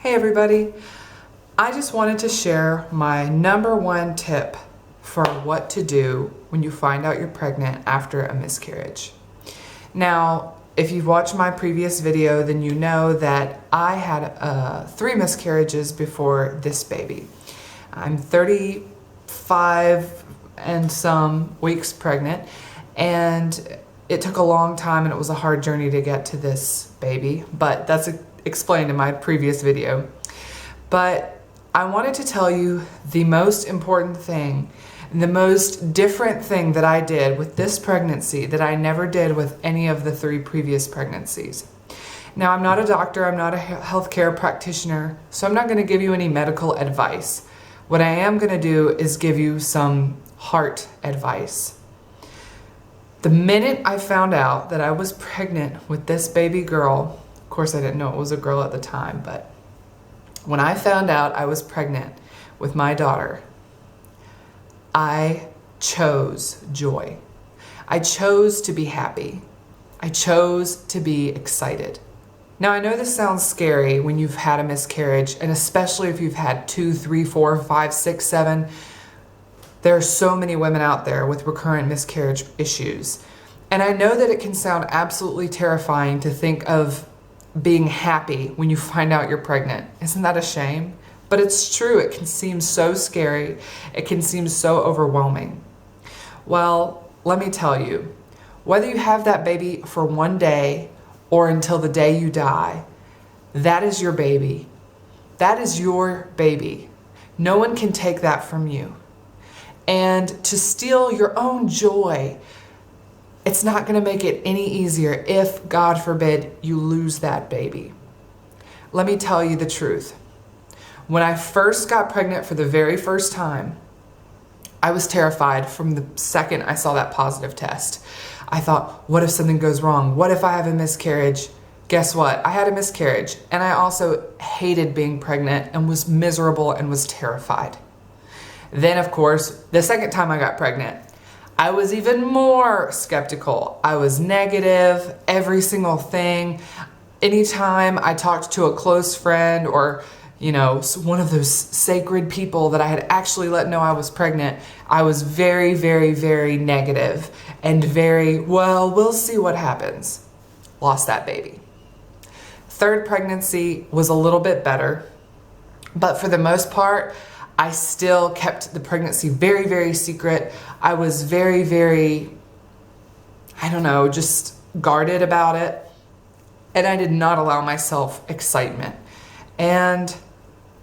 Hey everybody, I just wanted to share my number one tip for what to do when you find out you're pregnant after a miscarriage. Now, if you've watched my previous video, then you know that I had 3 miscarriages before this baby. I'm 35 and some weeks pregnant, and it took a long time and it was a hard journey to get to this baby, but that's explained in my previous video. But I wanted to tell you the most important thing, the most different thing that I did with this pregnancy that I never did with any of the 3 previous pregnancies. Now, I'm not a doctor, I'm not a healthcare practitioner, so I'm not going to give you any medical advice. What I am going to do is give you some heart advice. The minute I found out that I was pregnant with this baby girl, of course I didn't know it was a girl at the time, but when I found out I was pregnant with my daughter, I chose joy. I chose to be happy. I chose to be excited. Now, I know this sounds scary when you've had a miscarriage, and especially if you've had 2, 3, 4, 5, 6, 7. There are so many women out there with recurrent miscarriage issues. And I know that it can sound absolutely terrifying to think of being happy when you find out you're pregnant. Isn't that a shame? But it's true. It can seem so scary. It can seem so overwhelming. Well, let me tell you, whether you have that baby for one day or until the day you die, that is your baby. That is your baby. No one can take that from you. And to steal your own joy, it's not going to make it any easier if, God forbid, you lose that baby. Let me tell you the truth. When I first got pregnant for the very first time, I was terrified from the second I saw that positive test. I thought, what if something goes wrong? What if I have a miscarriage? Guess what? I had a miscarriage, and I also hated being pregnant and was miserable and was terrified. Then, of course, the second time I got pregnant, I was even more skeptical. I was negative, every single thing. Anytime I talked to a close friend or, one of those sacred people that I had actually let know I was pregnant, I was very, very, very negative and very, we'll see what happens. Lost that baby. Third pregnancy was a little bit better, but for the most part, I still kept the pregnancy very, very secret. I was very, very, just guarded about it. And I did not allow myself excitement. And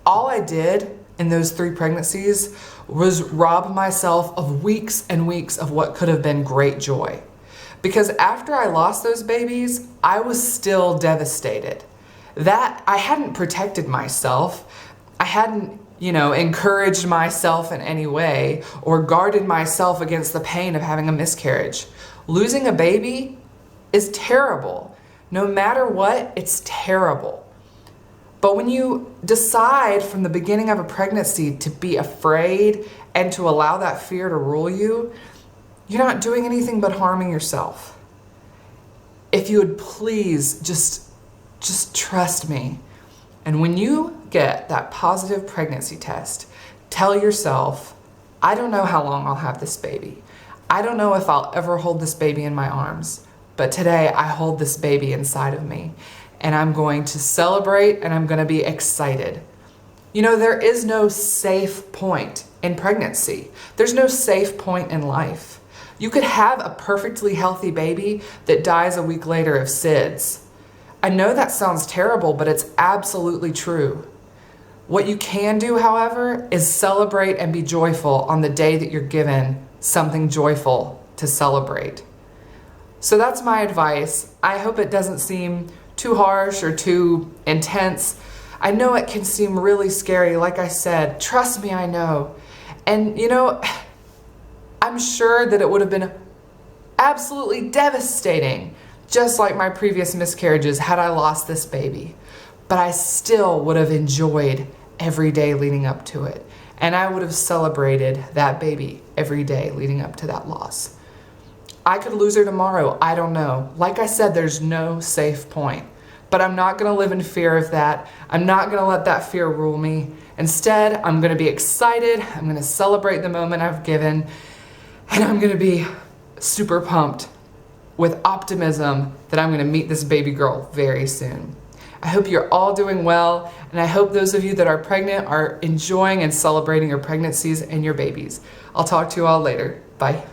all I did in those 3 pregnancies was rob myself of weeks and weeks of what could have been great joy. Because after I lost those babies, I was still devastated. That I hadn't protected myself. I hadn't encouraged myself in any way or guarded myself against the pain of having a miscarriage. Losing a baby is terrible. No matter what, it's terrible. But when you decide from the beginning of a pregnancy to be afraid and to allow that fear to rule you, you're not doing anything but harming yourself. If you would please just trust me. And when you get that positive pregnancy test, tell yourself, I don't know how long I'll have this baby. I don't know if I'll ever hold this baby in my arms, but today I hold this baby inside of me, and I'm going to celebrate and I'm going to be excited. There is no safe point in pregnancy. There's no safe point in life. You could have a perfectly healthy baby that dies a week later of SIDS. I know that sounds terrible, but it's absolutely true. What you can do, however, is celebrate and be joyful on the day that you're given something joyful to celebrate. So that's my advice. I hope it doesn't seem too harsh or too intense. I know it can seem really scary, like I said. Trust me, I know. And I'm sure that it would have been absolutely devastating, just like my previous miscarriages, had I lost this baby. But I still would have enjoyed every day leading up to it. And I would have celebrated that baby every day leading up to that loss. I could lose her tomorrow. I don't know. Like I said, there's no safe point. But I'm not gonna live in fear of that. I'm not gonna let that fear rule me. Instead, I'm gonna be excited. I'm gonna celebrate the moment I've given, and I'm gonna be super pumped with optimism that I'm gonna meet this baby girl very soon. I hope you're all doing well, and I hope those of you that are pregnant are enjoying and celebrating your pregnancies and your babies. I'll talk to you all later. Bye.